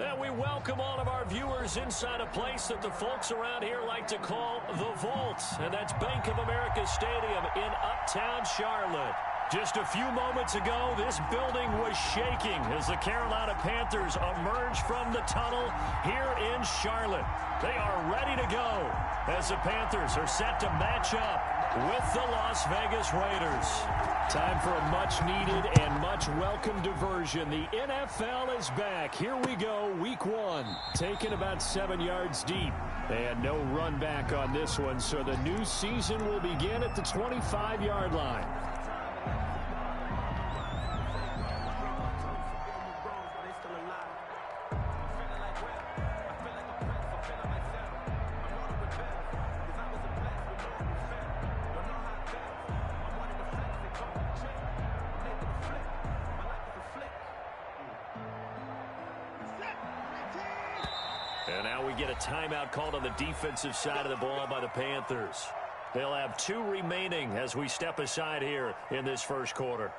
And we welcome all of our viewers inside a place that the folks around here like to call the Vault. And that's Bank of America Stadium in Uptown Charlotte. Just a few moments ago, this building was shaking as the Carolina Panthers emerged from the tunnel here in Charlotte. They are ready to go as the Panthers are set to match up with the Las Vegas Raiders. Time for a much-needed and much-welcome diversion. The NFL is back. Here we go, week one. Taken about 7 yards deep. And no run back on this one, so the new season will begin at the 25-yard line. And now we get a timeout called on the defensive side of the ball by the Panthers. They'll have 2 remaining as we step aside here in this first quarter.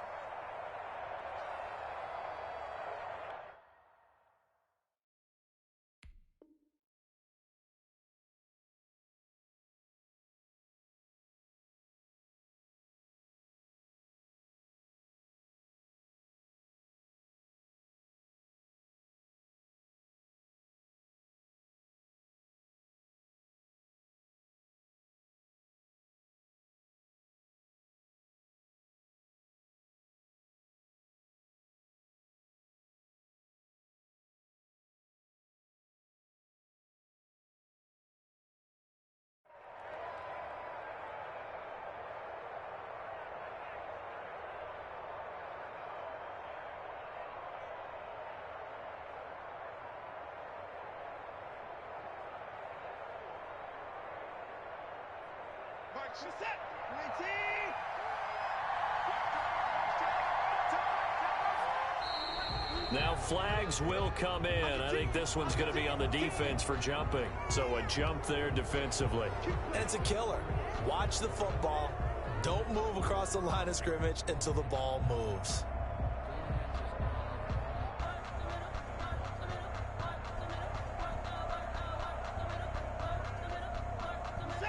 Now flags will come in. I think this one's going to be on the defense for jumping. So a jump there defensively. And it's a killer. Watch the football. Don't move across the line of scrimmage until the ball moves.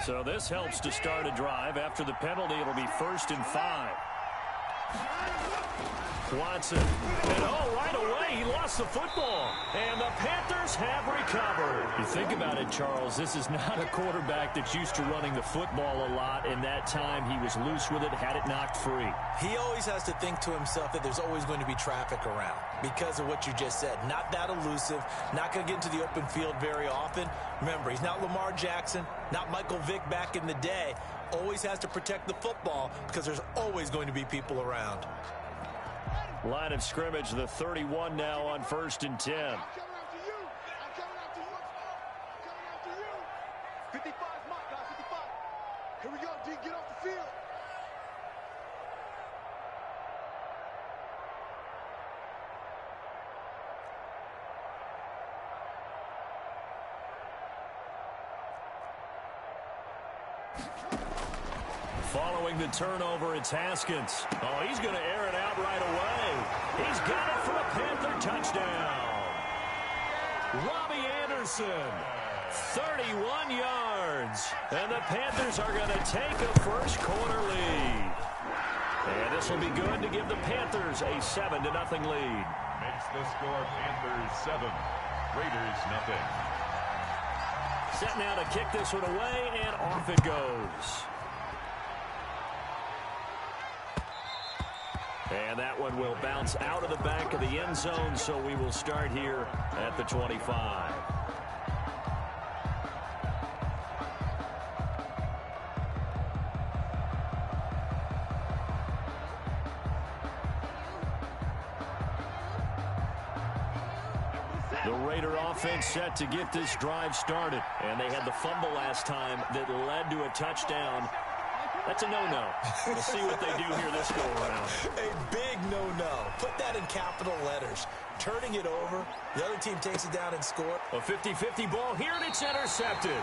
So this helps to start a drive. After the penalty, it'll be 1st and 5. Watson. And right away, he lost the football. And the Panthers have recovered. You think about it, Charles, this is not a quarterback that's used to running the football a lot. In that time, he was loose with it, had it knocked free. He always has to think to himself that there's always going to be traffic around because of what you just said. Not that elusive, not going to get into the open field very often. Remember, he's not Lamar Jackson, not Michael Vick back in the day. Always has to protect the football because there's always going to be people around. Line of scrimmage, the 31 now on 1st and 10. I'm coming after you. I'm coming after you. I'm coming after you. 55 is my guy, 55. Here we go, D. Get off the field. Following the turnover, it's Haskins. Oh, he's going to air it out right away. He's got it for a Panther touchdown. Robbie Anderson, 31 yards. And the Panthers are going to take a first quarter lead. And this will be good to give the Panthers a 7-0 lead. Makes the score Panthers 7, Raiders nothing. Set now to kick this one away, and off it goes. And that one will bounce out of the back of the end zone, so we will start here at the 25. The Raider offense set to get this drive started. And they had the fumble last time that led to a touchdown. That's a no-no. We'll see what they do here this go-around. A big no-no. Put that in capital letters. Turning it over, the other team takes it down and scores. A 50-50 ball here, and it's intercepted.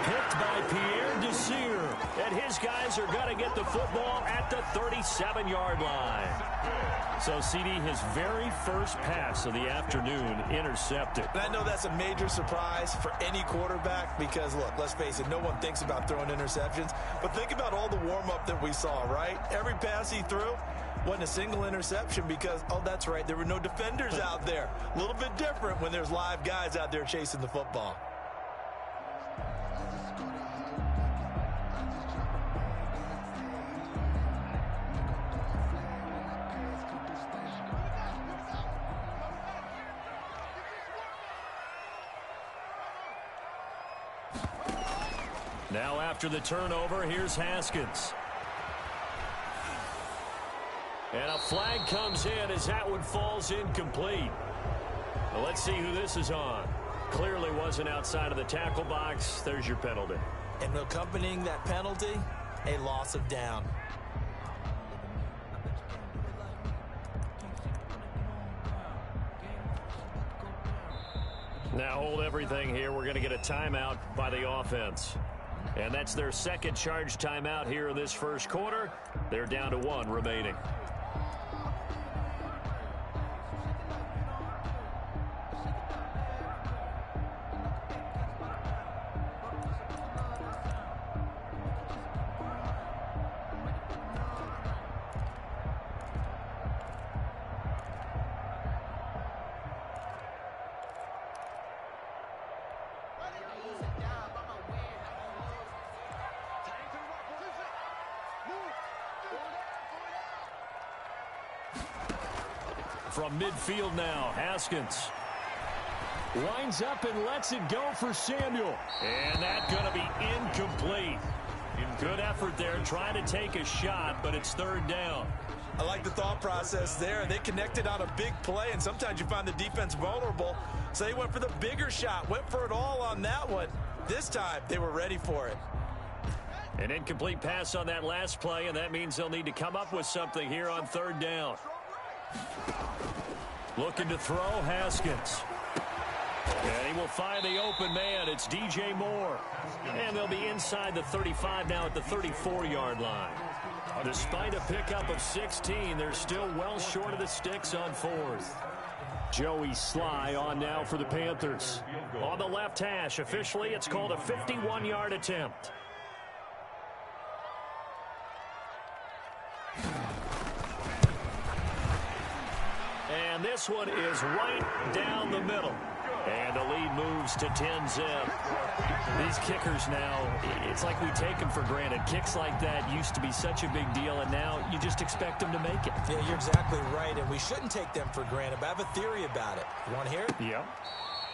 Picked by Pierre Desir. And his guys are going to get the football at the 37-yard line. So, CD, his very first pass of the afternoon intercepted. And I know that's a major surprise for any quarterback because, look, let's face it, no one thinks about throwing interceptions. But think about all the warm-up that we saw, right? Every pass he threw wasn't a single interception because, oh, that's right, there were no defenders out there. A little bit different when there's live guys out there chasing the football. Now after the turnover, here's Haskins. And a flag comes in as that one falls incomplete. Well, let's see who this is on. Clearly wasn't outside of the tackle box. There's your penalty. And accompanying that penalty, a loss of down. Now hold everything here. We're going to get a timeout by the offense. And that's their second charge timeout here in this first quarter. They're down to 1 remaining. From midfield now, Haskins winds up and lets it go for Samuel. And that's going to be incomplete. Good effort there, trying to take a shot, but it's third down. I like the thought process there. They connected on a big play, and sometimes you find the defense vulnerable. So they went for the bigger shot, went for it all on that one. This time, they were ready for it. An incomplete pass on that last play, and that means they'll need to come up with something here on third down. Looking to throw, Haskins. And he will find the open man. It's DJ Moore. And they'll be inside the 35 now at the 34-yard line. Despite a pickup of 16, they're still well short of the sticks on fourth. Joey Sly on now for the Panthers. On the left hash, officially it's called a 51-yard attempt. And this one is right down the middle. And the lead moves to 10-zip. These kickers now, it's like we take them for granted. Kicks like that used to be such a big deal, and now you just expect them to make it. Yeah, you're exactly right, and we shouldn't take them for granted. But I have a theory about it. You want to hear it? Yep.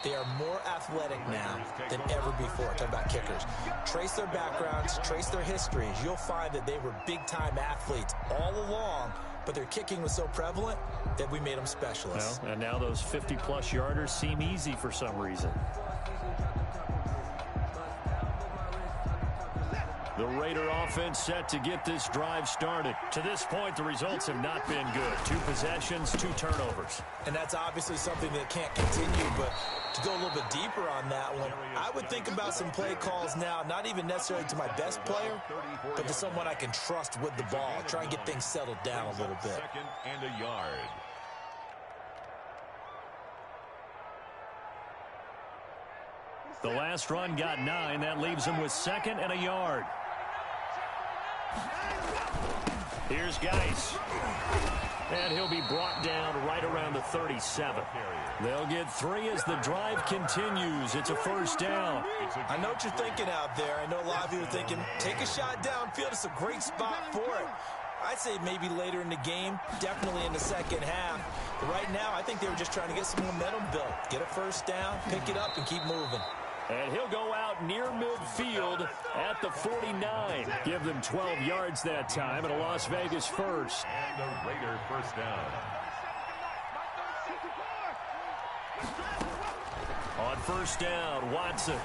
They are more athletic now than ever before. Talk about kickers. Trace their backgrounds, trace their histories. You'll find that they were big-time athletes all along, but their kicking was so prevalent that we made them specialists. Well, and now those 50-plus yarders seem easy for some reason. The Raider offense set to get this drive started. To this point, the results have not been good. 2 possessions, 2 turnovers. And that's obviously something that can't continue, but to go a little bit deeper on that one, I would think about some play calls now, not even necessarily to my best player, but to someone I can trust with the ball. Try and get things settled down a little bit. Second and a yard. The last run got 9. That leaves him with 2nd and a yard. Here's Geis. And he'll be brought down right around the 37. They'll get 3 as the drive continues. It's a first down. I know what you're thinking out there. I know a lot of you are thinking, take a shot downfield. It's a great spot for it. I'd say maybe later in the game, definitely in the second half. But right now, I think they were just trying to get some momentum built. Get a first down, pick it up, and keep moving. And he'll go out near midfield at the 49. Give them 12 yards that time, and a Las Vegas first. And a Raider first down. On first down, Watson.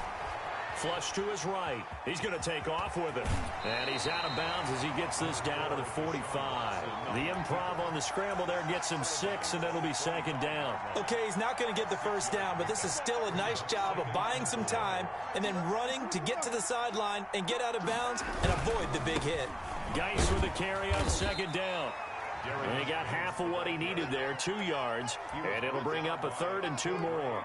Flush to his right. He's going to take off with it. And he's out of bounds as he gets this down to the 45. The improv on the scramble there gets him 6, and it'll be second down. Okay, he's not going to get the first down, but this is still a nice job of buying some time and then running to get to the sideline and get out of bounds and avoid the big hit. Geis with the carry on second down. And he got half of what he needed there, 2 yards, and it'll bring up a 3rd and 2 more.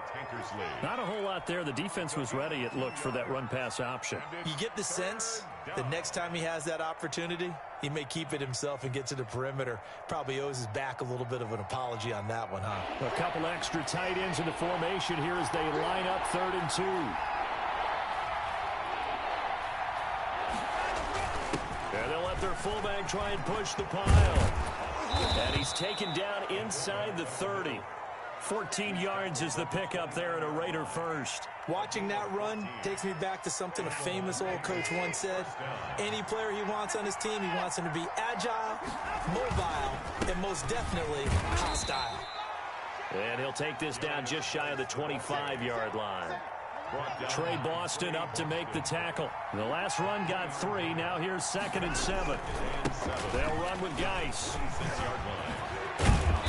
Not a whole lot there. The defense was ready, it looked, for that run-pass option. You get the sense that next time he has that opportunity, he may keep it himself and get to the perimeter. Probably owes his back a little bit of an apology on that one, huh? A couple extra tight ends in the formation here as they line up 3rd and 2. And they'll let their fullback try and push the pile. And he's taken down inside the 30. 14 yards is the pickup there and a Raider first. Watching that run takes me back to something a famous old coach once said. Any player he wants on his team, he wants him to be agile, mobile, and most definitely hostile. And he'll take this down just shy of the 25-yard line. Trey Boston up to make the tackle. The last run got 3. Now here's 2nd and 7. They'll run with Geis.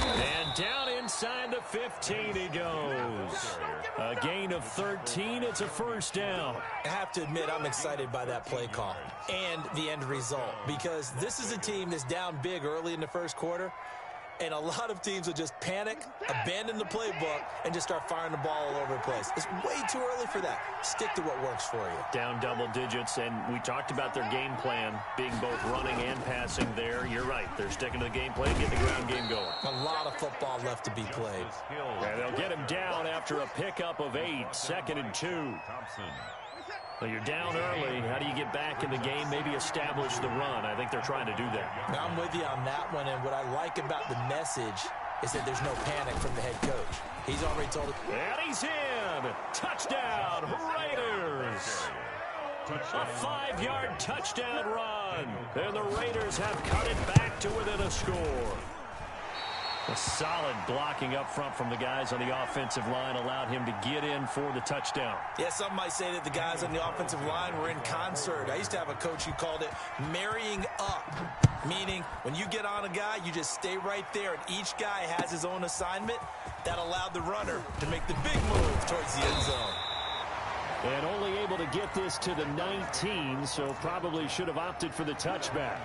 And down inside the 15 he goes. A gain of 13. It's a first down. I have to admit, I'm excited by that play call and the end result, because this is a team that's down big early in the first quarter, and a lot of teams will just panic, abandon the playbook, and just start firing the ball all over the place. It's way too early for that. Stick to what works for you. Down double digits, and we talked about their game plan being both running and passing there. You're right. They're sticking to the game plan, getting the ground game going. A lot of football left to be played. And they'll get him down after a pickup of 8. 2nd and 2. Well, you're down early. How do you get back in the game, maybe establish the run? I think they're trying to do that. Now, I'm with you on that one, and what I like about the message is that there's no panic from the head coach. He's already told it. And he's in. Touchdown, Raiders. A 5-yard touchdown run. And the Raiders have cut it back to within a score. A solid blocking up front from the guys on the offensive line allowed him to get in for the touchdown. Yeah, some might say that the guys on the offensive line were in concert. I used to have a coach who called it marrying up, meaning when you get on a guy, you just stay right there, and each guy has his own assignment. That allowed the runner to make the big move towards the end zone. And only able to get this to the 19, so probably should have opted for the touchback.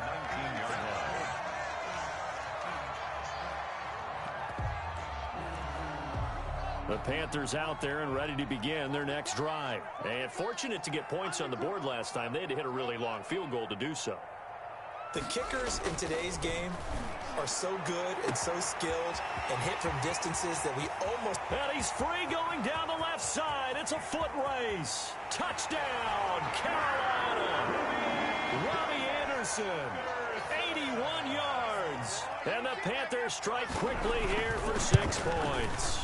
The Panthers out there and ready to begin their next drive. And fortunate to get points on the board last time. They had to hit a really long field goal to do so. The kickers in today's game are so good and so skilled and hit from distances that we almost... And he's free going down the left side. It's a foot race. Touchdown, Carolina. Robbie Anderson, 81 yards. And the Panthers strike quickly here for 6 points.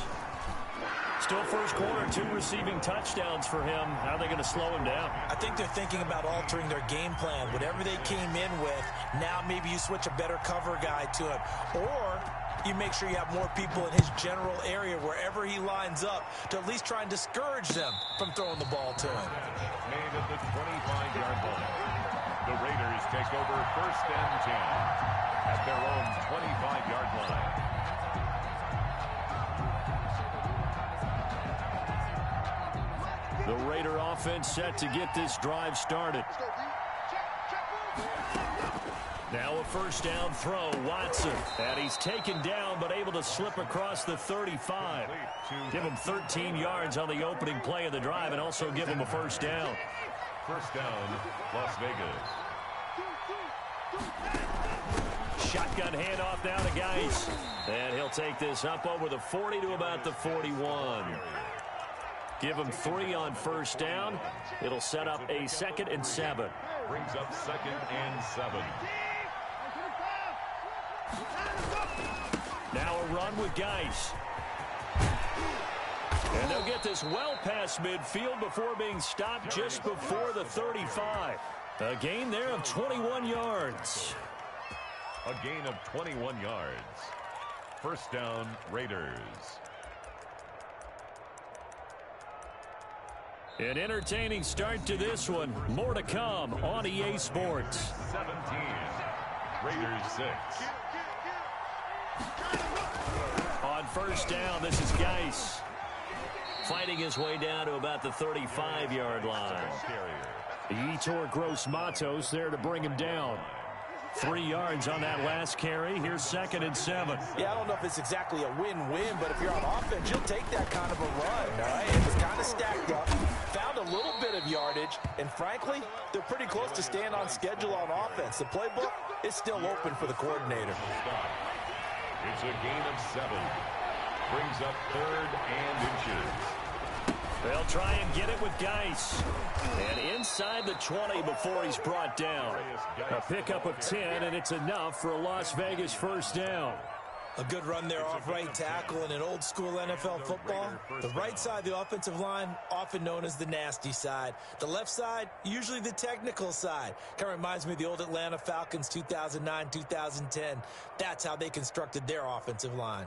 Still first quarter, 2 receiving touchdowns for him. How are they going to slow him down? I think they're thinking about altering their game plan. Whatever they came in with, now maybe you switch a better cover guy to him. Or you make sure you have more people in his general area wherever he lines up to at least try and discourage them from throwing the ball to him. Made at the 25-yard line. The Raiders take over 1st and 10 at their own 25-yard line. The Raider offense set to get this drive started. Now a first down throw, Watson. And he's taken down but able to slip across the 35. Give him 13 yards on the opening play of the drive and also give him a first down. First down, Las Vegas. Shotgun handoff now to Geis. And he'll take this up over the 40 to about the 41. Give him 3 on first down. It'll set up a 2nd and 7. Brings up 2nd and 7. Now a run with Geis. And they'll get this well past midfield before being stopped just before the 35. A gain there of 21 yards. A gain of 21 yards. First down, Raiders. An entertaining start to this one. More to come on EA Sports. 17. Raiders 6. On first down, this is Geis. Fighting his way down to about the 35-yard line. Yetur Gross-Matos there to bring him down. 3 yards on that last carry. Here's 2nd and 7. Yeah, I don't know if it's exactly a win-win, but if you're on offense, you'll take that kind of a run, all right? It was kind of stacked up, found a little bit of yardage, and frankly, they're pretty close to staying on schedule on offense. The playbook is still open for the coordinator. It's a gain of 7. Brings up 3rd and inches. They'll try and get it with Geis. And inside the 20 before he's brought down. A pickup of 10, and it's enough for a Las Vegas first down. A good run there off right tackle in an old-school NFL football. The right side of the offensive line, often known as the nasty side. The left side, usually the technical side. Kind of reminds me of the old Atlanta Falcons 2009-2010. That's how they constructed their offensive line.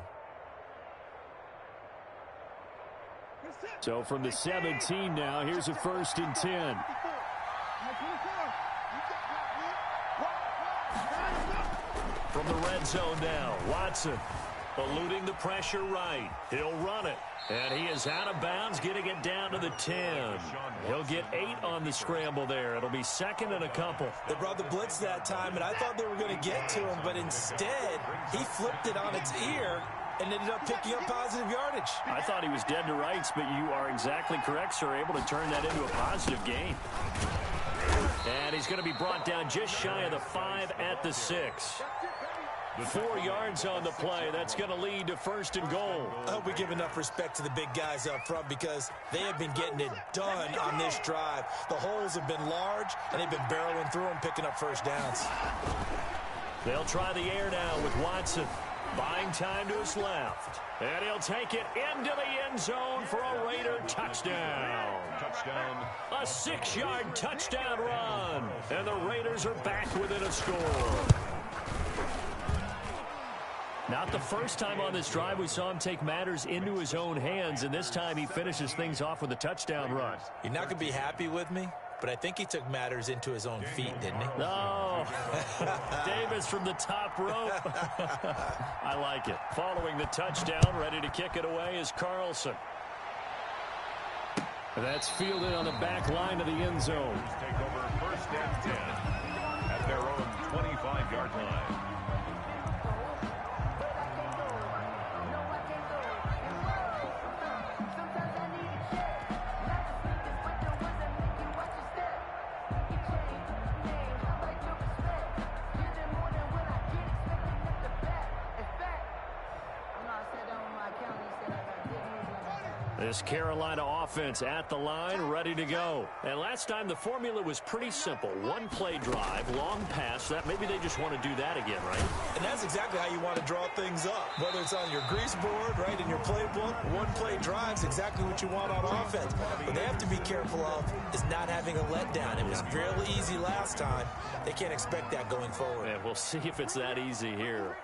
So from the 17 now, here's a 1st and 10. From the red zone now, Watson eluding the pressure right. He'll run it. And he is out of bounds, getting it down to the 10. He'll get 8 on the scramble there. It'll be 2nd and a couple. They brought the blitz that time, and I thought they were going to get to him, but instead, he flipped it on its ear and ended up picking up positive yardage. I thought he was dead to rights, but you are exactly correct, sir. Able to turn that into a positive gain. And he's going to be brought down just shy of the 5 at the 6. 4 yards on the play. That's going to lead to 1st and goal. I hope we give enough respect to the big guys up front because they have been getting it done on this drive. The holes have been large, and they've been barreling through them, picking up first downs. They'll try the air now with Watson. Buying time to his left. And he'll take it into the end zone for a Raider touchdown. Touchdown. A 6-yard touchdown run. And the Raiders are back within a score. Not the first time on this drive we saw him take matters into his own hands, and this time he finishes things off with a touchdown run. You're not going to be happy with me, but I think he took matters into his own feet, didn't he? No. Davis from the top rope. I like it. Following the touchdown, ready to kick it away is Carlson. That's fielded on the back line of the end zone. Take over 1st and 10 at their own 25-yard line. This Carolina offense at the line, ready to go. And last time the formula was pretty simple. 1-play drive, long pass. That maybe they just want to do that again, right? And that's exactly how you want to draw things up. Whether it's on your grease board, right, in your playbook, 1-play drive's exactly what you want on offense. What they have to be careful of is not having a letdown. It was real easy last time. They can't expect that going forward. And we'll see if it's that easy here.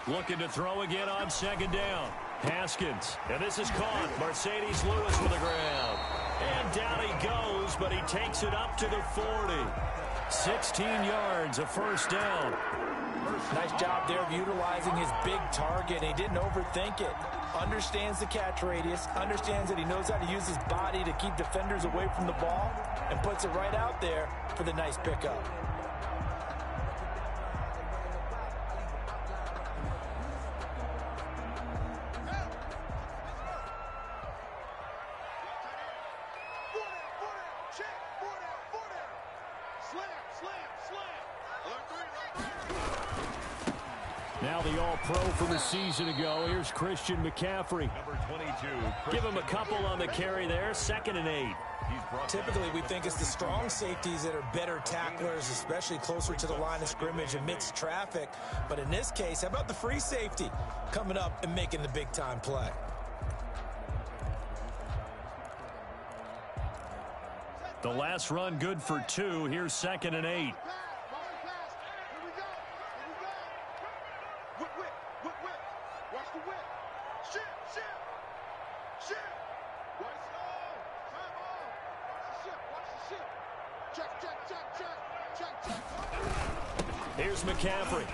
Looking to throw again on 2nd down. Haskins. And this is caught. Mercedes Lewis with the grab. And down he goes, but he takes it up to the 40. 16 yards, a 1st down. Nice job there of utilizing his big target. He didn't overthink it. Understands the catch radius. Understands that he knows how to use his body to keep defenders away from the ball. And puts it right out there for the nice pickup. Now the All-Pro from a season ago. Here's Christian McCaffrey. Number 22. Give him a couple on the carry there. 2nd and 8. Typically, we think it's the strong safeties that are better tacklers, especially closer to the line of scrimmage amidst traffic. But in this case, how about the free safety coming up and making the big-time play? The last run good for 2. Here's 2nd and 8. Here's McCaffrey.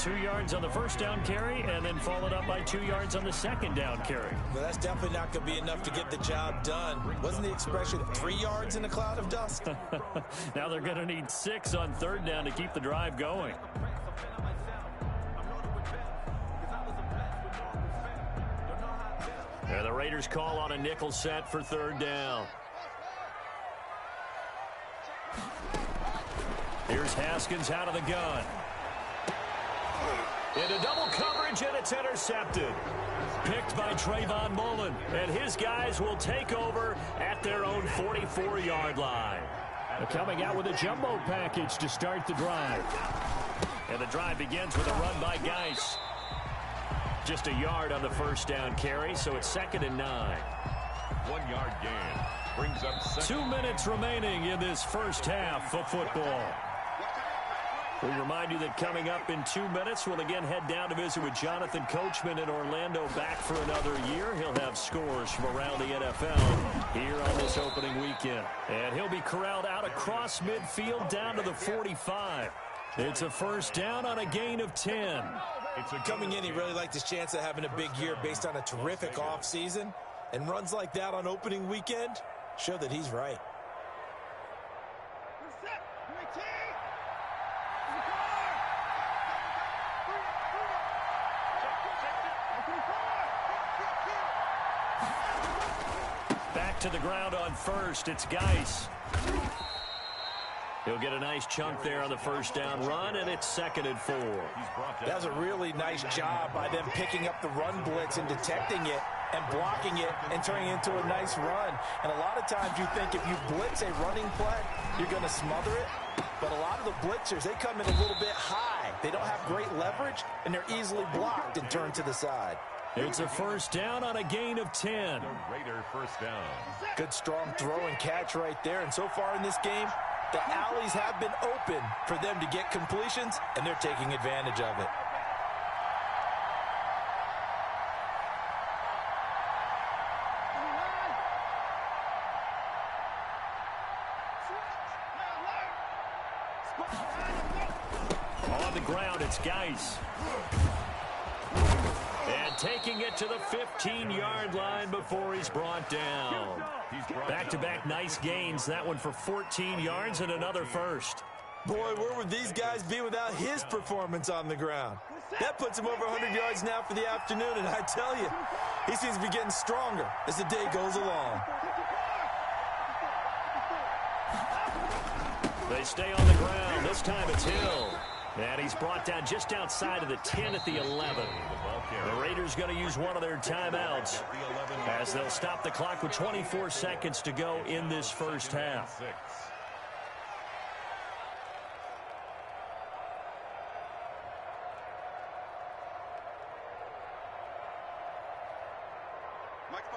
2 yards on the first down carry and then followed up by 2 yards on the second down carry. Well, that's definitely not going to be enough to get the job done. Wasn't the expression 3 yards in a cloud of dust? Now they're going to need 6 on third down to keep the drive going. And the Raiders call on a nickel set for third down. Here's Haskins out of the gun. Into double coverage, and it's intercepted. Picked by Trayvon Mullen, and his guys will take over at their own 44-yard line. They're coming out with a jumbo package to start the drive. And the drive begins with a run by Geis. Just a yard on the first down carry, so it's 2nd and 9. 1 yard gain. Brings up 2 minutes remaining in this first half of football. We remind you that coming up in 2 minutes, we'll again head down to visit with Jonathan Coachman in Orlando, back for another year. He'll have scores from around the NFL here on this opening weekend. And he'll be corralled out across midfield down to the 45. It's a first down on a gain of 10. Coming in, he really liked his chance of having a big year based on a terrific offseason. And runs like that on opening weekend show that he's right. Back to the ground on first. It's Geis. He'll get a nice chunk there on the first down run, and it's 2nd and 4. That was a really nice job by them picking up the run blitz and detecting it and blocking it and turning it into a nice run. And a lot of times you think if you blitz a running play, you're going to smother it. But a lot of the blitzers, they come in a little bit high. They don't have great leverage, and they're easily blocked and turned to the side. It's a first down on a gain of 10. the Raider first down. Good strong throw and catch right there. And so far in this game, the alleys have been open for them to get completions, and they're taking advantage of it. On the ground, it's Geis. And taking it to the 15-yard line before he's brought down. Back-to-back nice gains. That one for 14 yards and another first. Boy, where would these guys be without his performance on the ground? That puts him over 100 yards now for the afternoon, and I tell you, he seems to be getting stronger as the day goes along. They stay on the ground. This time it's Hill. And he's brought down just outside of the 10 at the 11. The Raiders going to use one of their timeouts as they'll stop the clock with 24 seconds to go in this first half.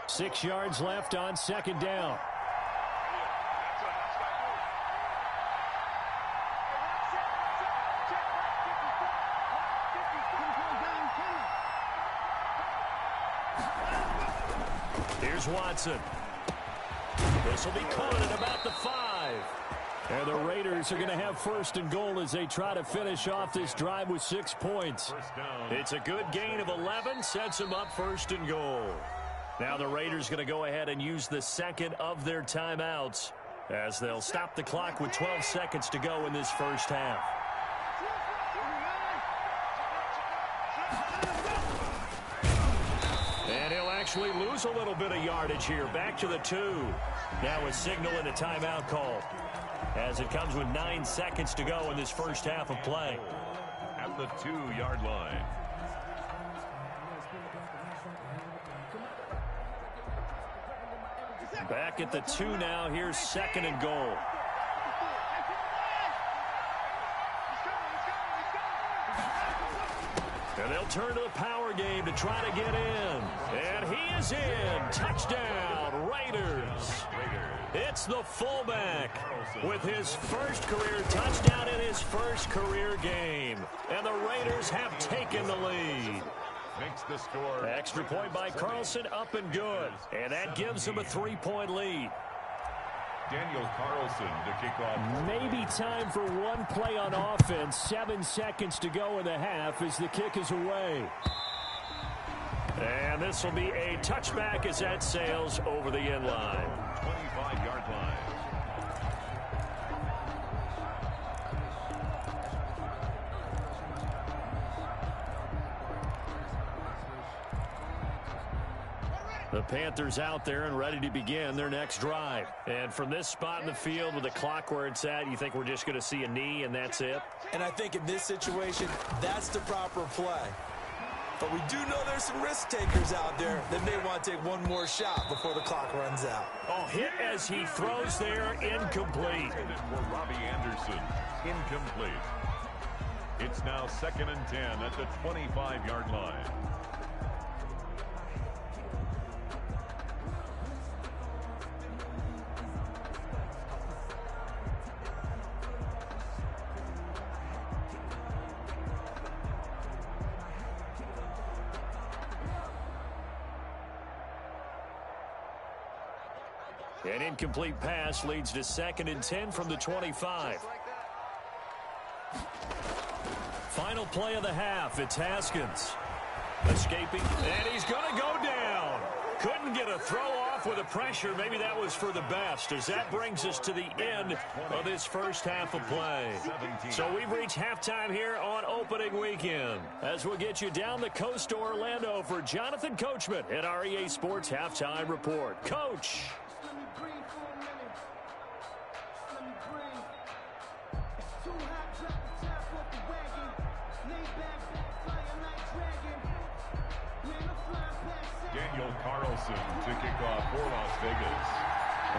Six yards left on second down. Here's Watson. This will be caught at about the 5. And the Raiders are going to have first and goal as they try to finish off this drive with 6 points. It's a good gain of 11, sets them up first and goal. Now the Raiders going to go ahead and use the second of their timeouts as they'll stop the clock with 12 seconds to go in this first half. And he'll actually lose a little bit of yardage here. Back to the 2. Now a signal and a timeout call as it comes with 9 seconds to go in this first half of play. At the 2-yard line. Back at the 2 now. Here's second and goal. And they'll turn to the power game to try to get in. And he is in. Touchdown, Raiders. It's the fullback with his first career touchdown in his first career game. And the Raiders have taken the lead. Makes the score. Extra point by Carlson, up and good. And that gives them a 3-point lead. Daniel Carlson to kick off. Maybe time for one play on offense. 7 seconds to go in the half as the kick is away. And this will be a touchback as that sails over the end line. 25-yard line. The Panthers out there and ready to begin their next drive. And from this spot in the field with the clock where it's at, you think we're just going to see a knee and that's it? And I think in this situation, that's the proper play. But we do know there's some risk takers out there that may want to take one more shot before the clock runs out. Oh, hit as he throws there, incomplete. For Robbie Anderson, incomplete. It's now 2nd and 10 at the 25-yard line. An incomplete pass leads to 2nd and 10 from the 25. Final play of the half. It's Haskins. Escaping, and he's going to go down. Couldn't get a throw off with the pressure. Maybe that was for the best, as that brings us to the end of this first half of play. So we've reached halftime here on opening weekend, as we'll get you down the coast to Orlando for Jonathan Coachman at our EA Sports Halftime Report. Coach. Daniel Carlson to kick off for Las Vegas.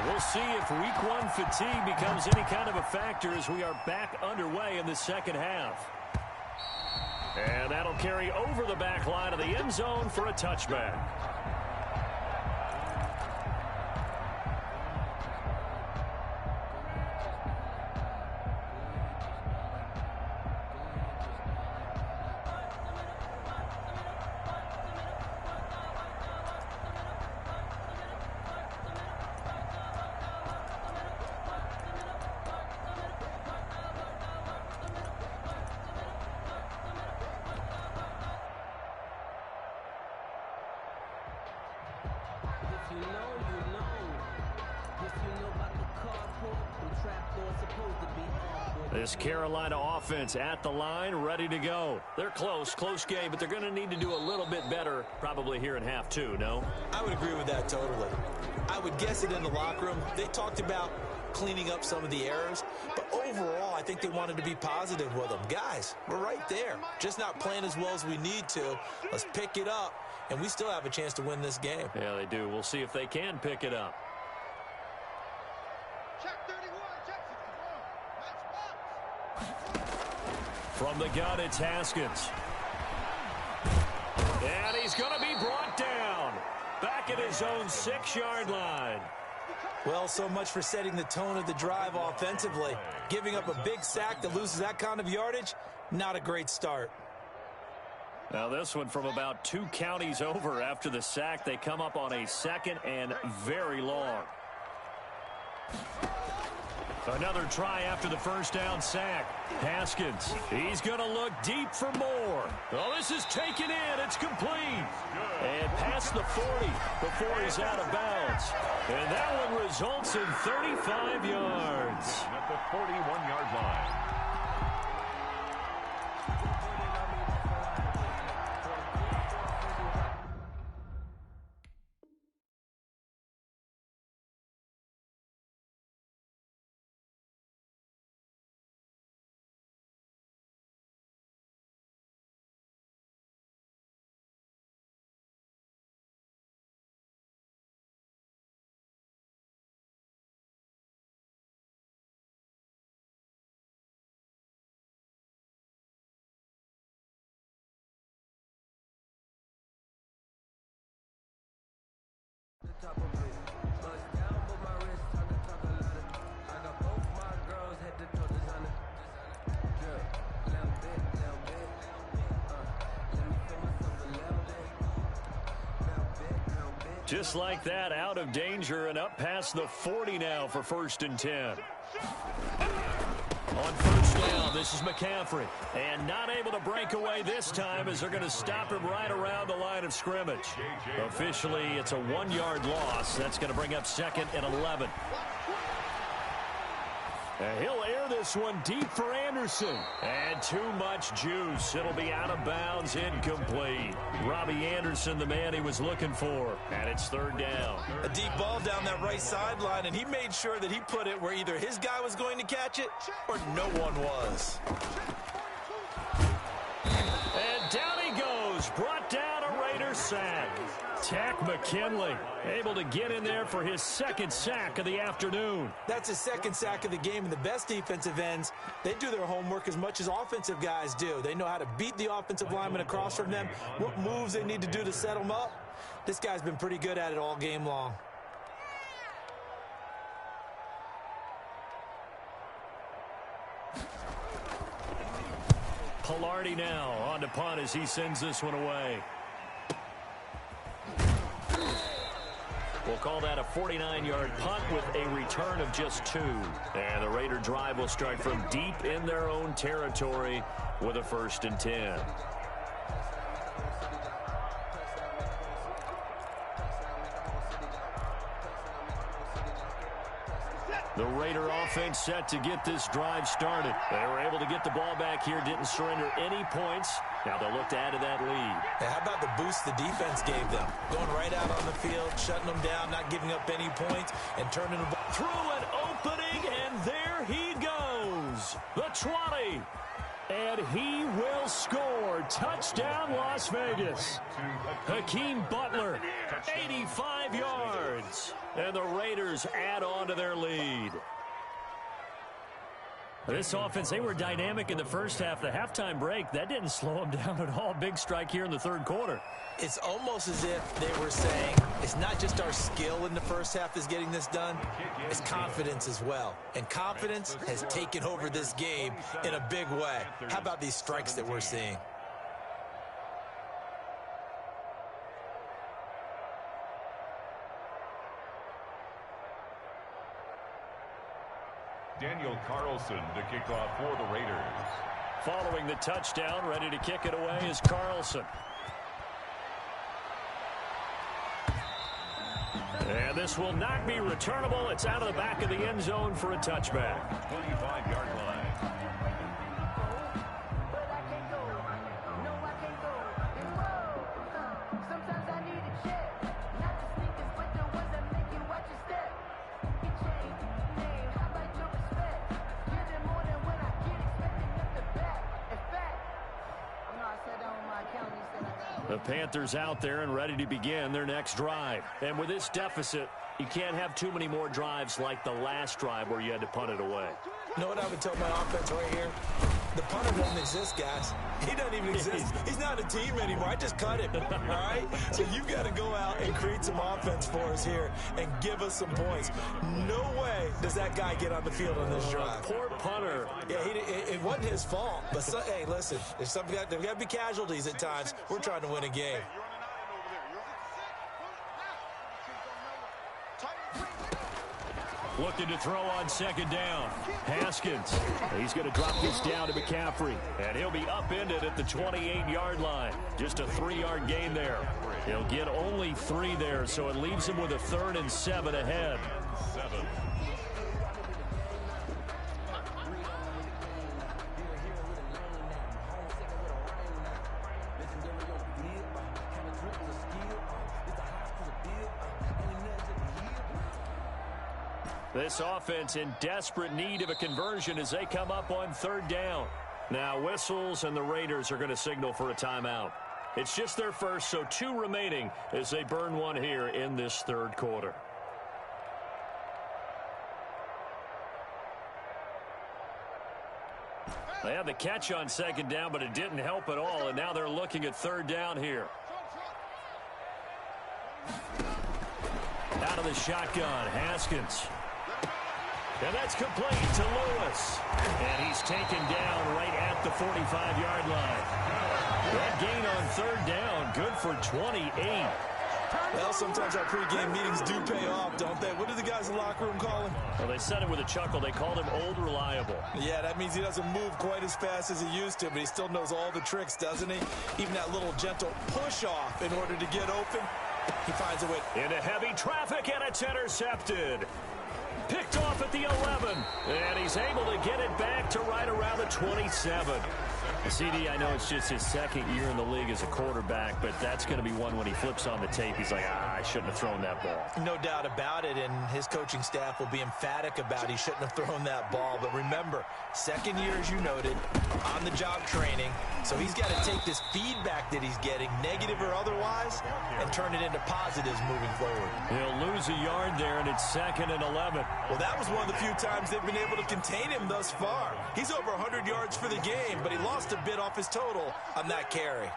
We'll see if week 1 fatigue becomes any kind of a factor as we are back underway in the second half. And that'll carry over the back line of the end zone for a touchback. This Carolina offense at the line, ready to go. They're close game, but they're going to need to do a little bit better probably here in half 2, no? I would agree with that totally. I would guess it in the locker room. They talked about cleaning up some of the errors, but overall, I think they wanted to be positive with them. Guys, we're right there. Just not playing as well as we need to. Let's pick it up, and we still have a chance to win this game. Yeah, they do. We'll see if they can pick it up. From the gun, it's Haskins. And he's going to be brought down. Back at his own 6-yard line. Well, so much for setting the tone of the drive offensively. Giving up a big sack that loses that kind of yardage, not a great start. Now this one from about 2 counties over after the sack. They come up on a 2nd and very long. Another try after the first down sack. Haskins, he's going to look deep for more. Oh, this is taken in. It's complete. And past the 40 before he's out of bounds. And that one results in 35 yards. At the 41-yard line. Just like that, out of danger and up past the 40 now for 1st and 10. On 1st down, this is McCaffrey. And not able to break away this time as they're going to stop him right around the line of scrimmage. Officially, it's a 1-yard loss. That's going to bring up 2nd and 11. And he'll air this one deep for Anderson. And too much juice. It'll be out of bounds, incomplete. Robbie Anderson, the man he was looking for. And it's 3rd down. A deep ball down that right sideline, and he made sure that he put it where either his guy was going to catch it or no one was. And down he goes. Brought down a Raiders sack. Tack McKinley able to get in there for his 2nd sack of the afternoon. That's his 2nd sack of the game, and the best defensive ends, they do their homework as much as offensive guys do. They know how to beat the offensive lineman across from them, what moves they need to do to set them up. This guy's been pretty good at it all game long. Pilardi now on to punt as he sends this one away. We'll call that a 49-yard punt with a return of just 2. And the Raider drive will start from deep in their own territory with a 1st and 10. The Raider offense set to get this drive started. They were able to get the ball back here, didn't surrender any points. Now they'll look to add to that lead. Hey, how about the boost the defense gave them? Going right out on the field, shutting them down, not giving up any points, and turning the ball. Through an opening, and there he goes. The 20. And he will score. Touchdown, Las Vegas. Hakeem Butler, 85 yards. And the Raiders add on to their lead. This offense, they were dynamic in the first half. The halftime break, that didn't slow them down at all. Big strike here in the 3rd quarter. It's almost as if they were saying, it's not just our skill in the first half that's getting this done, it's confidence as well. And confidence has taken over this game in a big way. How about these strikes that we're seeing? Daniel Carlson to kick off for the Raiders. Following the touchdown, ready to kick it away is Carlson. And this will not be returnable. It's out of the back of the end zone for a touchback. 25-yard line. The Panthers out there and ready to begin their next drive. And with this deficit, you can't have too many more drives like the last drive where you had to punt it away. You know what I would tell my offense right here? The punter doesn't exist, guys. He doesn't even exist. He's not a team anymore. I just cut him, all right? So you've got to go out and create some offense for us here and give us some points. No way does that guy get on the field on this drive. Poor punter. Yeah, it wasn't his fault. But, hey, listen, there's got to be casualties at times. We're trying to win a game. Looking to throw on 2nd down. Haskins. He's going to drop this down to McCaffrey. And he'll be upended at the 28-yard line. Just a 3-yard gain there. He'll get only 3 there, so it leaves him with a 3rd and 7 ahead. 7. This offense in desperate need of a conversion as they come up on 3rd down. Now whistles and the Raiders are going to signal for a timeout. It's just their first, so 2 remaining as they burn one here in this 3rd quarter. They had the catch on 2nd down, but it didn't help at all, and now they're looking at 3rd down here. Out of the shotgun, Haskins. And that's complete to Lewis. And he's taken down right at the 45-yard line. That gain on 3rd down, good for 28. Well, sometimes our pregame meetings do pay off, don't they? What do the guys in the locker room call him? Well, they said it with a chuckle. They called him Old Reliable. Yeah, that means he doesn't move quite as fast as he used to, but he still knows all the tricks, doesn't he? Even that little gentle push-off in order to get open, he finds a way. Into heavy traffic, and it's intercepted. Picked off at the 11, and he's able to get it back to right around the 27. CD, I know it's just his second year in the league as a quarterback, but that's going to be one when he flips on the tape. He's like, I shouldn't have thrown that ball. No doubt about it, and his coaching staff will be emphatic about he shouldn't have thrown that ball. But remember, second year, as you noted, on-the-job training, so he's got to take this feedback that he's getting, negative or otherwise, and turn it into positives moving forward. He'll lose a yard there, and it's 2nd and 11. Well, that was one of the few times they've been able to contain him thus far. He's over 100 yards for the game, but he lost a bit off his total on that carry.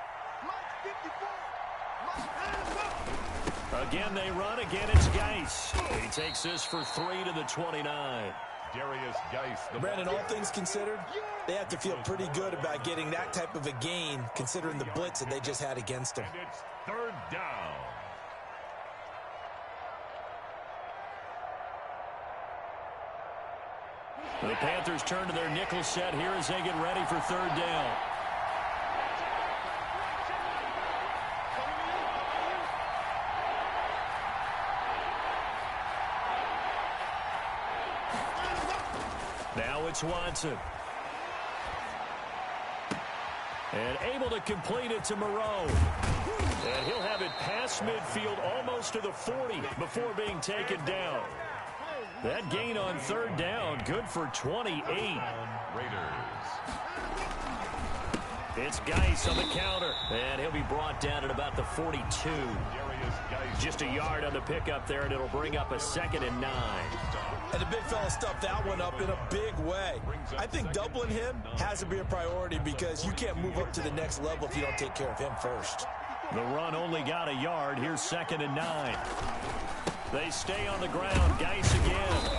Again, they run. Again, it's Geis. He takes this for 3 to the 29. Darius Geis. Brandon, all things considered, they have to feel pretty good about getting that type of a gain, considering the blitz that they just had against them. And it's 3rd down. The Panthers turn to their nickel set here as they get ready for 3rd down. Now it's Watson. And able to complete it to Moreau. And he'll have it past midfield almost to the 40 before being taken down. That gain on 3rd down, good for 28. Raiders. It's Geis on the counter, and he'll be brought down at about the 42. Just a yard on the pickup there, and it'll bring up a 2nd and 9. And the big fella stuffed that one up in a big way. I think doubling him has to be a priority because you can't move up to the next level if you don't take care of him first. The run only got a yard. Here's 2nd and 9. They stay on the ground. Geis again.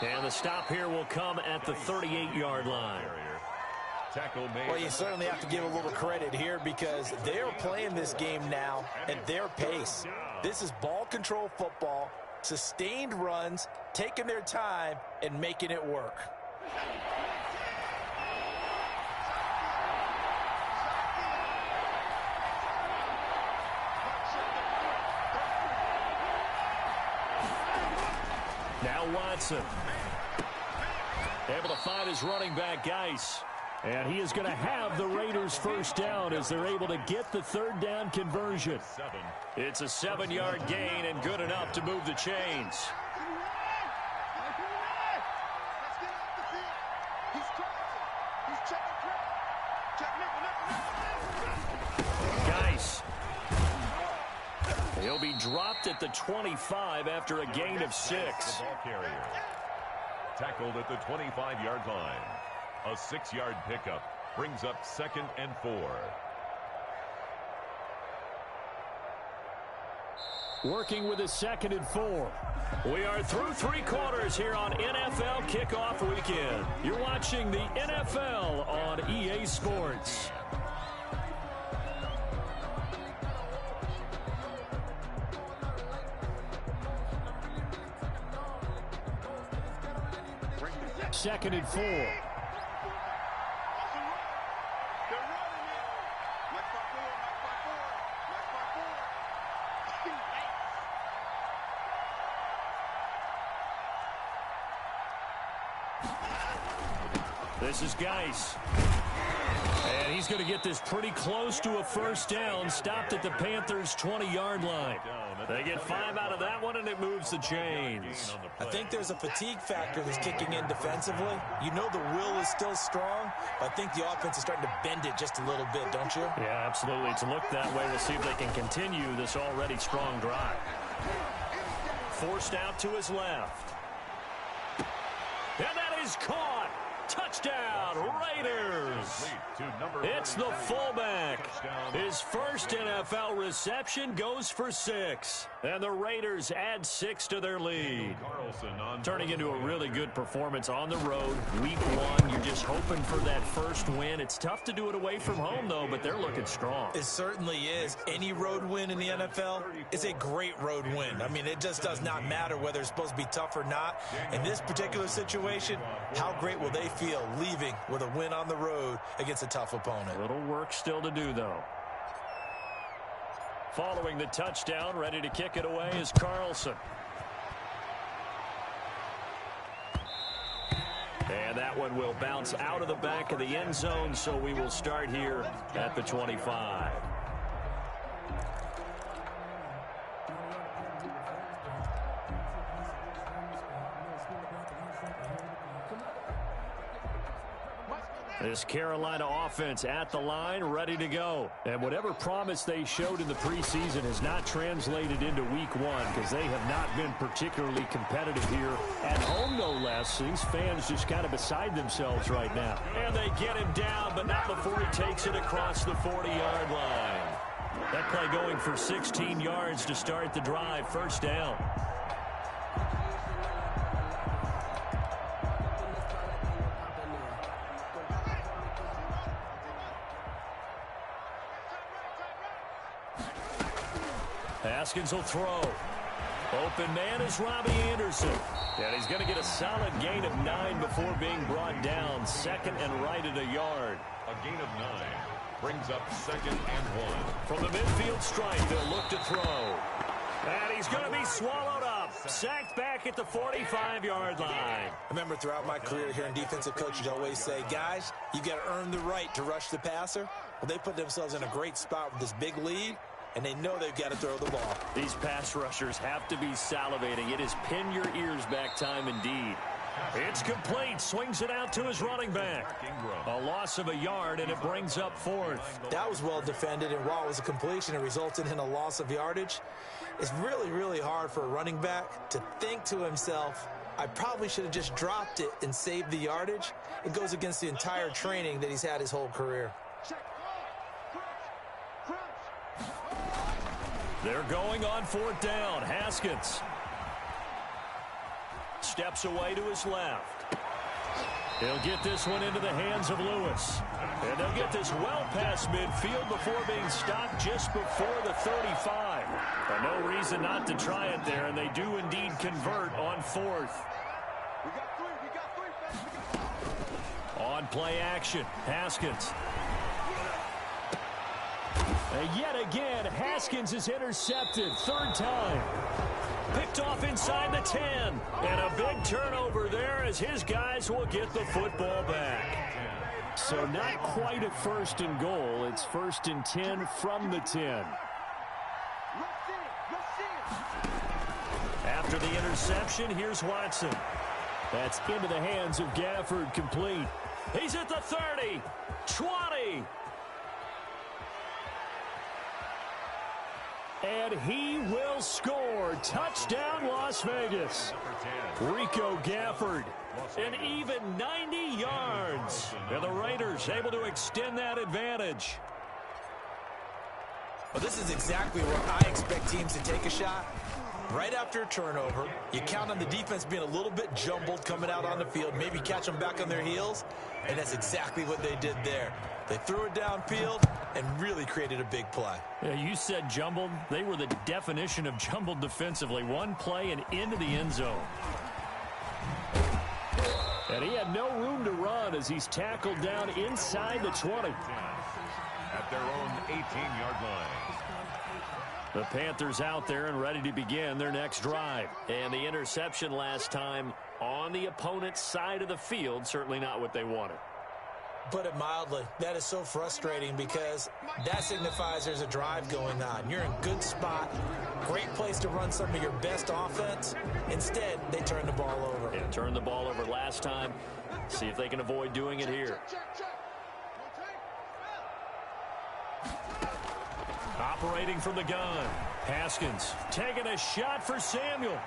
And the stop here will come at the 38-yard line. Well, you certainly have to give a little credit here because they're playing this game now at their pace. This is ball control football, sustained runs, taking their time, and making it work. Now Watson. Able to find his running back, Geis. And he is going to have the Raiders' 1st down as they're able to get the 3rd down conversion. It's a 7-yard gain and good enough to move the chains. Geis. He'll be dropped at the 25 after a gain of 6. Ball carrier. Tackled at the 25-yard line. A 6-yard pickup brings up 2nd and 4. Working with a 2nd and 4. We are through 3 quarters here on NFL Kickoff Weekend. You're watching the NFL on EA Sports. Second and 4. This is Geis. And he's going to get this pretty close to a 1st down. Stopped at the Panthers' 20-yard line. They get 5 out of that one, and it moves the chains. I think there's a fatigue factor that's kicking in defensively. You know the will is still strong, but I think the offense is starting to bend it just a little bit, don't you? Yeah, absolutely. It's looked that way. We'll see if they can continue this already strong drive. Forced out to his left. And that is caught. Touchdown. Touchdown, Raiders. It's the fullback. His first NFL reception goes for 6. And the Raiders add 6 to their lead. Turning into a really good performance on the road. Week 1, you're just hoping for that first win. It's tough to do it away from home, though, but they're looking strong. It certainly is. Any road win in the NFL is a great road win. I mean, it just does not matter whether it's supposed to be tough or not. In this particular situation, how great will they feel leaving with a win on the road against a tough opponent? A little work still to do, though. Following the touchdown, ready to kick it away is Carlson. And that one will bounce out of the back of the end zone, so we will start here at the 25. This Carolina offense at the line, ready to go. And whatever promise they showed in the preseason has not translated into week 1 because they have not been particularly competitive here at home, no less. These fans just kind of beside themselves right now. And they get him down, but not before he takes it across the 40-yard line. That play going for 16 yards to start the drive, first down. Haskins will throw. Open man is Robbie Anderson. And he's going to get a solid gain of 9 before being brought down. Second and right at a yard. A gain of 9 brings up 2nd and 1. From the midfield stripe, they'll look to throw. And he's going to be swallowed up. Sacked back at the 45-yard line. I remember throughout my career here in defensive coaches always say, guys, you got to earn the right to rush the passer. Well, they put themselves in a great spot with this big lead, and they know they've got to throw the ball. These pass rushers have to be salivating. It is pin your ears back time indeed. It's complete. Swings it out to his running back. A loss of a yard, and it brings up 4th. That was well defended, and while it was a completion, it resulted in a loss of yardage. It's really, really hard for a running back to think to himself, I probably should have just dropped it and saved the yardage. It goes against the entire training that he's had his whole career. They're going on 4th down. Haskins steps away to his left. He'll get this one into the hands of Lewis. And they'll get this well past midfield before being stopped just before the 35. But no reason not to try it there, and they do indeed convert on 4th. On play action, Haskins. And yet again, Haskins is intercepted. 3rd time. Picked off inside the 10. And a big turnover there as his guys will get the football back. So not quite a 1st and goal. It's 1st and 10 from the 10. After the interception, here's Watson. That's into the hands of Gafford, complete. He's at the 30, 20. And he will score. Touchdown, Las Vegas. Rico Gafford, an even 90 yards. And the Raiders able to extend that advantage. Well, this is exactly where I expect teams to take a shot. Right after a turnover, you count on the defense being a little bit jumbled coming out on the field, maybe catch them back on their heels, and that's exactly what they did there. They threw it downfield and really created a big play. Yeah, you said jumbled. They were the definition of jumbled defensively. One play and into the end zone. And he had no room to run as he's tackled down inside the 20. At their own 18-yard line. The Panthers out there and ready to begin their next drive. And the interception last time on the opponent's side of the field, certainly not what they wanted. Put it mildly, that is so frustrating because that signifies there's a drive going on. You're in a good spot, great place to run some of your best offense. Instead, they turn the ball over. Yeah, turned the ball over last time. See if they can avoid doing it here. Operating from the gun. Haskins taking a shot for Samuel.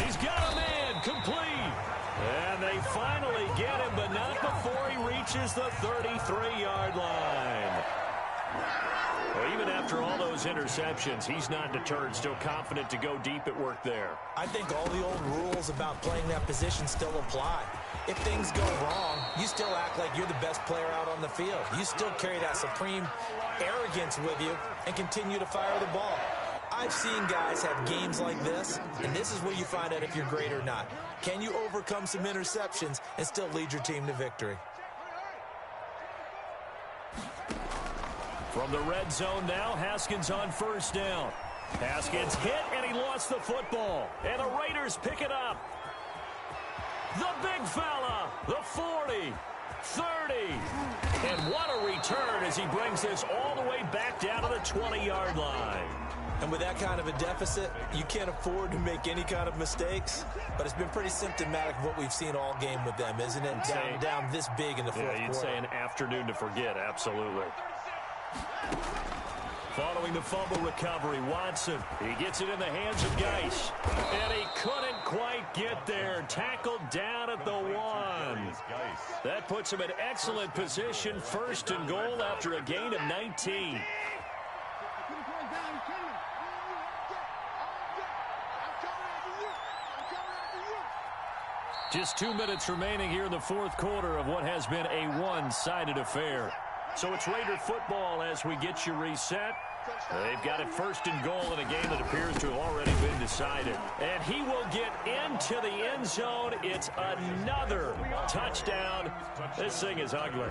He's got a man complete. And they finally get him, but not before he reaches the 33-yard line. Well, even after all those interceptions, he's not deterred, still confident to go deep at work there. I think all the old rules about playing that position still apply. If things go wrong, you still act like you're the best player out on the field. You still carry that supreme arrogance with you and continue to fire the ball. I've seen guys have games like this, and this is where you find out if you're great or not. Can you overcome some interceptions and still lead your team to victory? From the red zone now, Haskins on first down. Haskins hit, and he lost the football. And the Raiders pick it up. The big fella, the 40, 30. And what a return as he brings this all the way back down to the 20-yard line. And with that kind of a deficit, you can't afford to make any kind of mistakes. But it's been pretty symptomatic of what we've seen all game with them, isn't it? Down this big in the fourth quarter. You'd say an afternoon to forget, absolutely. Following the fumble recovery, Watson. He gets it in the hands of Geis. And he couldn't quite get there. Tackled down at the 1. That puts him in excellent position. First and goal after a gain of 19. Just 2 minutes remaining here in the fourth quarter of what has been a one-sided affair. So it's Raider football as we get you reset. They've got it first and goal in a game that appears to have already been decided. And he will get into the end zone. It's another touchdown. This thing is ugly.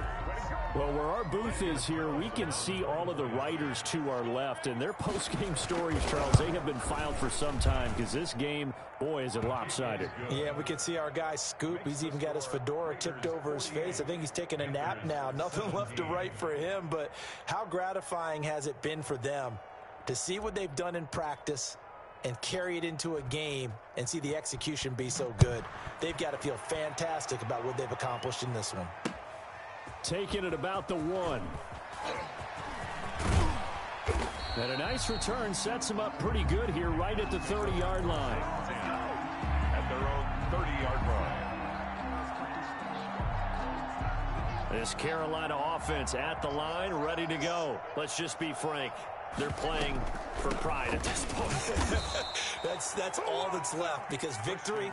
Well, where our booth is here, we can see all of the writers to our left. And their post-game stories, Charles, they have been filed for some time because this game, boy, is it lopsided. Yeah, we can see our guy Scoop. He's even got his fedora tipped over his face. I think he's taking a nap now. Nothing left to write for him, but how gratifying has it been for them to see what they've done in practice and carry it into a game and see the execution be so good. They've got to feel fantastic about what they've accomplished in this one. Taking it about the 1. And a nice return sets him up pretty good here right at the 30-yard line. At their own 30-yard line. This Carolina offense at the line, ready to go. Let's just be frank. They're playing for pride at this point. That's all that's left because victory,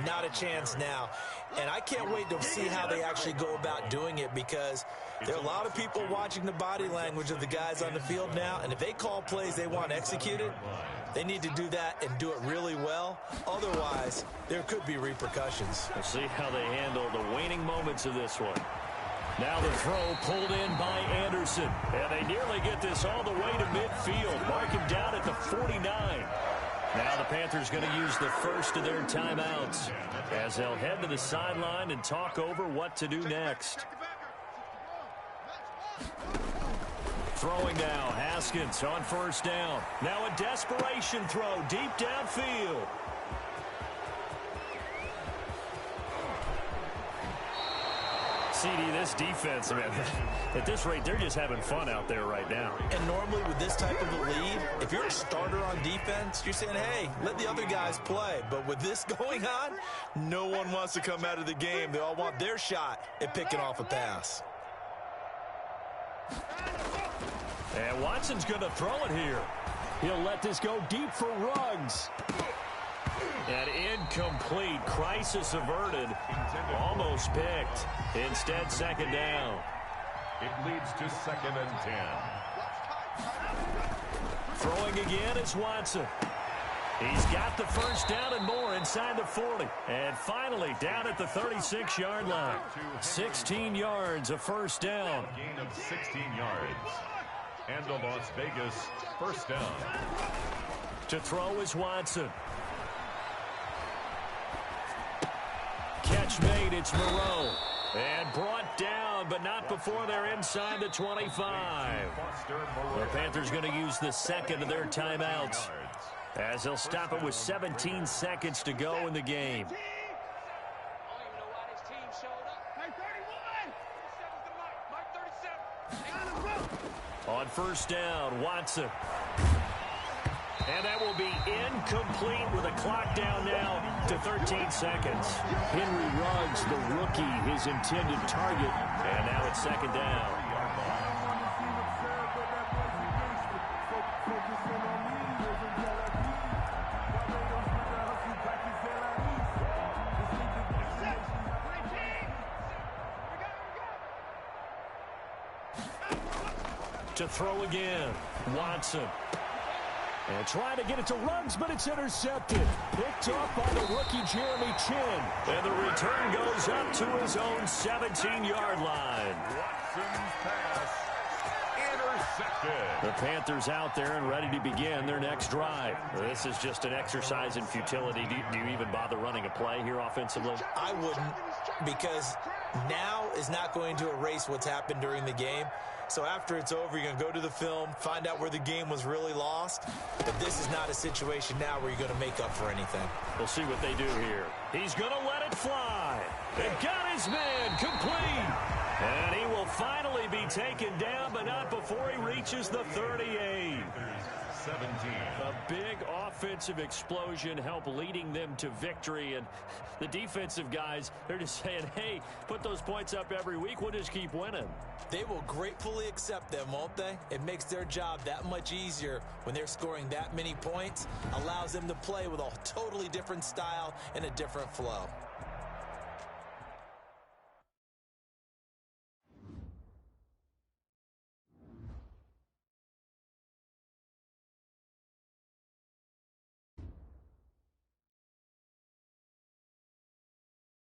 not a chance now. And I can't wait to see how they actually go about doing it because there are a lot of people watching the body language of the guys on the field now. And if they call plays they want executed, they need to do that and do it really well. Otherwise, there could be repercussions. We'll see how they handle the waning moments of this one. Now the throw pulled in by Anderson. And they nearly get this all the way to midfield. Mark him down at the 49. Now the Panthers going to use the first of their timeouts as they'll head to the sideline and talk over what to do next. Throwing now, Haskins on first down. Now a desperation throw deep downfield. CD, this defense, man, at this rate, they're just having fun out there right now. And normally with this type of a lead, if you're a starter on defense, you're saying, hey, let the other guys play. But with this going on, no one wants to come out of the game. They all want their shot at picking off a pass. And Watson's going to throw it here. He'll let this go deep for Ruggs. And incomplete. Crisis averted. Almost picked. Instead, second down. It leads to 2nd and 10. Throwing again is Watson. He's got the first down and more inside the 40. And finally down at the 36-yard line. 16 yards, a first down. Gain of 16 yards. And the Las Vegas first down. To throw is Watson. Catch made, it's Moreau. And brought down, but not before they're inside the 25. The Panthers going to use the second of their timeouts as they'll stop it with 17 seconds to go in the game. On first down, Watson. And that will be incomplete with a clock down now to 13 seconds. Henry Ruggs, the rookie, his intended target. And now it's second down. To throw again, Watson. And trying to get it to Ruggs, but it's intercepted. Picked off by the rookie Jeremy Chin. And the return goes up to his own 17-yard line. Watson's pass intercepted. The Panthers out there and ready to begin their next drive. This is just an exercise in futility. Do you even bother running a play here offensively? I wouldn't, because now is not going to erase what's happened during the game. So after it's over, you're going to go to the film, find out where the game was really lost. But this is not a situation now where you're going to make up for anything. We'll see what they do here. He's going to let it fly. They got his man complete. And he will finally be taken down, but not before he reaches the 38. 17. A big offensive explosion helped leading them to victory. And the defensive guys, they're just saying, hey, put those points up every week. We'll just keep winning. They will gratefully accept them, won't they? It makes their job that much easier when they're scoring that many points. Allows them to play with a totally different style and a different flow.